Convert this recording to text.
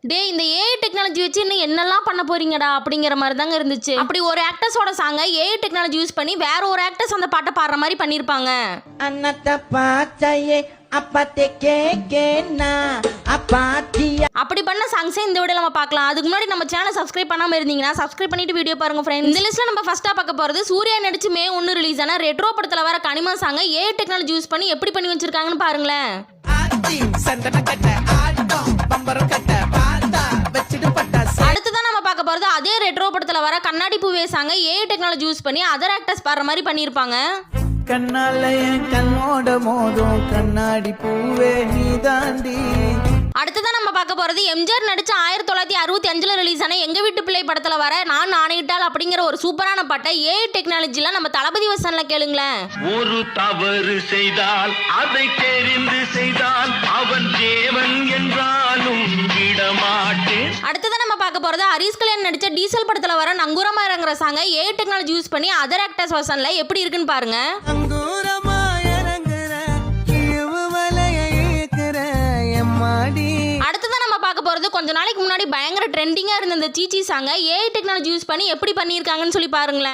டேய் இந்த AI technology வச்சு இன்னும் என்னெல்லாம் பண்ண போறீங்கடா அப்படிங்கிற மாதிரி தாங்க இருந்துச்சு. அப்படி ஒரு ஆக்டர்ஸோட சாங்க ஏஐ டெக்னாலஜி யூஸ் பண்ணி வேற ஒரு ஆக்டர்ஸ் அந்த பாட்டை பாடுற மாதிரி பண்ணிருப்பாங்க. அப்படி பண்ண சாங்ஸே இந்த வீடியோல நம்ம பார்க்கலாம். அதுக்கு முன்னாடி நம்ம சேனலை சப்ஸ்கிரைப் பண்ணாம இருந்தீங்கன்னா சப்ஸ்கிரைப் பண்ணிட்டு வீடியோ பாருங்க ஃப்ரெண்ட்ஸ். இந்த லிஸ்ட்ல நம்ம ஃபர்ஸ்டா பார்க்க போறது சூர்யா நடிச்சு மே 1 ரிலீஸ் ஆன ரெட்ரோ படத்துல வர கனிமா சாங்க ஏஐ டெக்னாலஜி யூஸ் பண்ணி எப்படி பண்ணி வச்சிருக்காங்கன்னு பாருங்களேன். அடுத்ததான் நம்ம பார்க்க போறது அதே ரெட்ரோ படத்துல வர கண்ணாடி பூவே சாங்க ஏஐ டெக்னாலஜி யூஸ் பண்ணி அதர் ஆக்டர்ஸ் பாடுற மாதிரி பண்ணிருப்பாங்க. கண்ணால என் கண்ணோட மோதும் கண்ணாடி பூவே நீ தாண்டி. அடுத்ததான் நம்ம பார்க்க போறது எம்ஜிஆர் நடிச்ச 1965 ரிலீஸ் ஆன எங்க வீட்டு பிள்ளை படத்துல வர நான் ஆணையிட்டால் அப்படிங்கிற ஒரு சூப்பரான பாட்டை ஏஐ டெக்னாலஜில நம்ம தளபதி வசன்ல கேளுங்களேன். ஒரு தவறு செய்தால் அதை தெரிந்து செய்தால் அவன் தேவன் என்றாலும் விடமாட்டேன். அடுத்ததான் நம்ம பார்க்க போறது ஹரிஸ் கல்யாண் நடிச்ச டீசல் படத்துல வர நங்கூரமா இறங்குற சாங்க ஏஐ டெக்னாலஜி யூஸ் பண்ணி அதர் ஆக்டர்ஸ் வசன்ல எப்படி இருக்குன்னு பாருங்க. அடுத்ததான் நம்ம பார்க்க போறது கொஞ்ச நாளைக்கு முன்னாடி பயங்கர ட்ரெண்டிங்கா இருந்த இந்த சீச்சி சாங்க ஏஐ டெக்னாலஜி யூஸ் பண்ணி எப்படி பண்ணிருக்காங்கன்னு சொல்லி பாருங்களேன்.